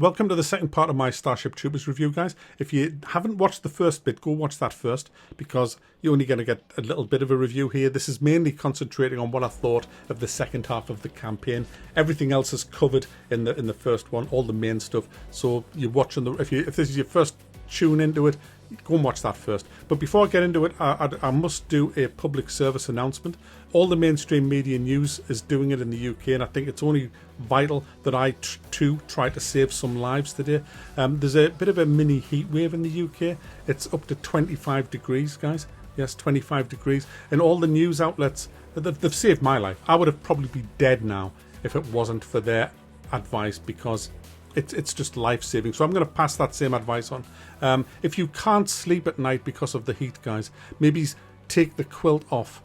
Welcome to the second part of my Starship Troopers review, guys. If you haven't watched the first bit, go watch that first, because you're only going to get a little bit of a review here. This is mainly concentrating on what I thought of the second half of the campaign. Everything else is covered in the first one, all the main stuff. So you're watching if this is your first tune into it, go and watch that first. But before I get into it, I must do a public service announcement. All the mainstream media news is doing it in the UK, and I think it's only vital that I too try to save some lives today. There's a bit of a mini heat wave in the UK. It's up to 25 degrees, guys. Yes, 25 degrees. And all the news outlets, they've saved my life. I would have probably been dead now if it wasn't for their advice, because it's just life-saving. So I'm going to pass that same advice on. If you can't sleep at night because of the heat, guys, maybe take the quilt off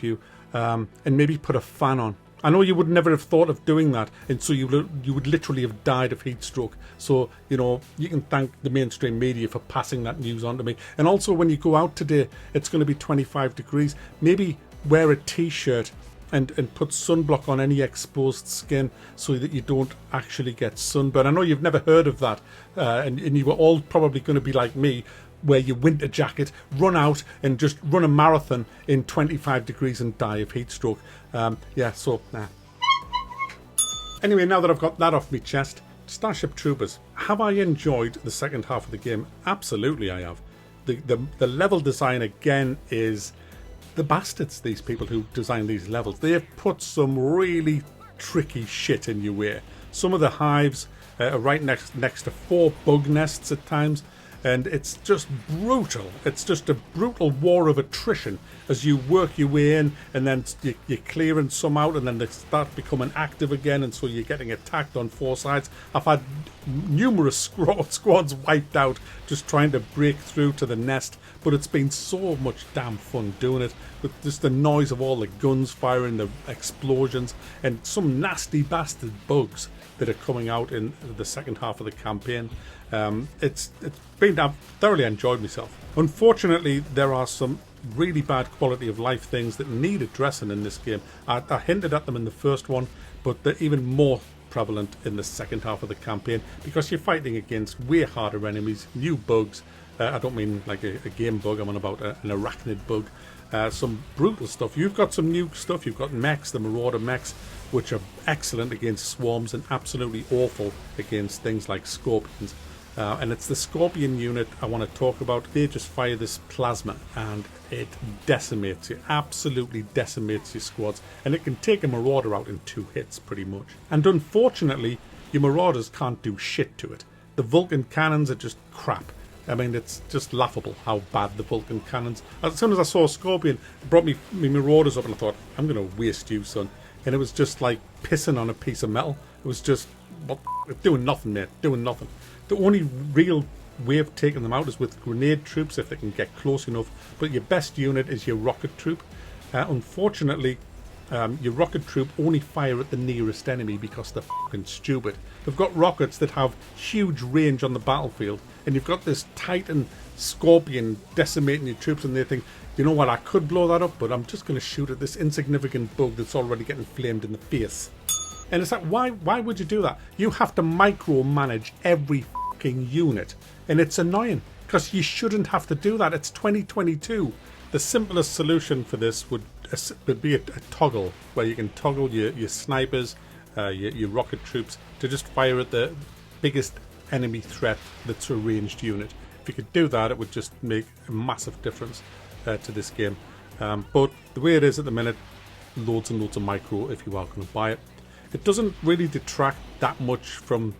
you, and maybe put a fan on. I know you would never have thought of doing that, and so you would literally have died of heat stroke. So, you know, you can thank the mainstream media for passing that news on to me. And also, when you go out today, it's going to be 25 degrees. Maybe wear a t-shirt and put sunblock on any exposed skin so that you don't actually get sunburn. I know you've never heard of that, and you were all probably going to be like me, wear your winter jacket, run out and just run a marathon in 25 degrees and die of heat stroke. Anyway, now that I've got that off my chest, Starship Troopers, have I enjoyed the second half of the game? Absolutely I have. The level design again is the bastards, these people who design these levels. They have put some really tricky shit in your way. Some of the hives are right next to 4 bug nests at times, and it's just brutal. It's just a brutal war of attrition as you work your way in, and then you're clearing some out, and then they start becoming active again, and so you're getting attacked on 4 sides. I've had numerous squads wiped out just trying to break through to the nest, but it's been so much damn fun doing it, with just the noise of all the guns firing, the explosions, and some nasty bastard bugs that are coming out in the second half of the campaign. I've thoroughly enjoyed myself. Unfortunately, there are some really bad quality of life things that need addressing in this game. I hinted at them in the first one, but they're even more prevalent in the second half of the campaign, because you're fighting against way harder enemies, new bugs. I don't mean like a game bug, I'm on about an arachnid bug. Some brutal stuff. You've got some new stuff. You've got mechs, the Marauder mechs, which are excellent against swarms and absolutely awful against things like scorpions. And it's the Scorpion unit I want to talk about. They just fire this plasma and it decimates you, absolutely decimates your squads. And it can take a Marauder out in 2 hits pretty much. And unfortunately, your Marauders can't do shit to it. The Vulcan cannons are just crap. I mean, it's just laughable how bad the Vulcan cannons. As soon as I saw Scorpion, it brought me Marauders up, and I thought, I'm going to waste you, son. And it was just like pissing on a piece of metal. It was just doing nothing, mate, doing nothing. The only real way of taking them out is with grenade troops, if they can get close enough. But your best unit is your rocket troop. Unfortunately, your rocket troop only fire at the nearest enemy because they're fucking stupid. They've got rockets that have huge range on the battlefield, and you've got this Titan Scorpion decimating your troops, and they think, you know what, I could blow that up, but I'm just going to shoot at this insignificant bug that's already getting flamed in the face. And it's like, why would you do that? You have to micromanage every fucking unit, and it's annoying, because you shouldn't have to do that. It's 2022. The simplest solution for this would be a toggle, where you can toggle your snipers, your rocket troops, to just fire at the biggest enemy threat that's a ranged unit. If you could do that, it would just make a massive difference to this game. But the way it is at the minute, loads and loads of micro if you are going to buy it. It doesn't really detract that much from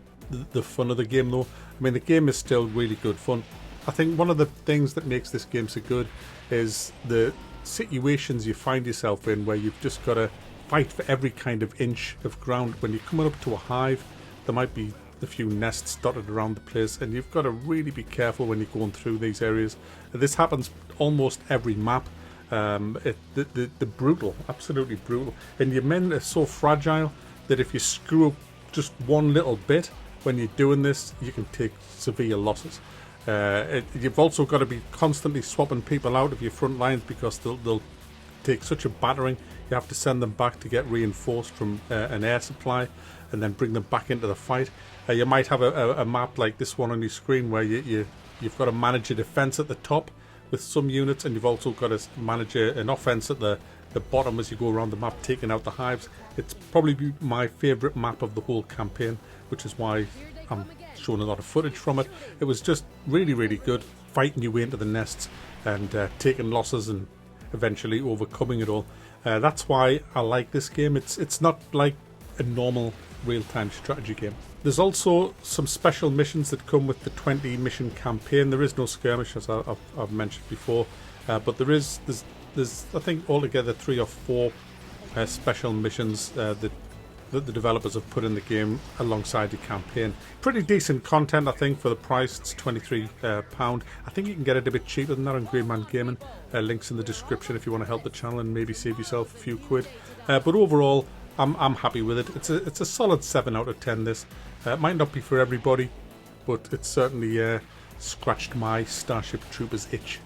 the fun of the game, though. I mean, the game is still really good fun. I think one of the things that makes this game so good is the situations you find yourself in, where you've just got to fight for every kind of inch of ground. When you're coming up to a hive, there might be a few nests dotted around the place, and you've got to really be careful when you're going through these areas. This happens almost every map. The brutal, absolutely brutal. And your men are so fragile that if you screw up just one little bit when you're doing this, you can take severe losses. You've also got to be constantly swapping people out of your front lines, because they'll take such a battering. You have to send them back to get reinforced from an air supply, and then bring them back into the fight. You might have a map like this one on your screen where you've got to manage a defense at the top with some units, and you've also got to manage an offense at the bottom as you go around the map, taking out the hives. It's probably my favourite map of the whole campaign, which is why I'm showing a lot of footage from it. It was just really, really good, fighting your way into the nests and taking losses and eventually overcoming it all. That's why I like this game. It's not like a normal real-time strategy game. There's also some special missions that come with the 20 mission campaign. There is no skirmish, as I've mentioned before, but there's I think altogether 3 or 4 special missions that the developers have put in the game alongside the campaign. Pretty decent content, I think, for the price. It's £23. I think you can get it a bit cheaper than that on Green Man Gaming. Links in the description if you want to help the channel and maybe save yourself a few quid. But overall, I'm happy with it. It's a solid 7 out of 10. This it might not be for everybody, but it certainly scratched my Starship Troopers itch.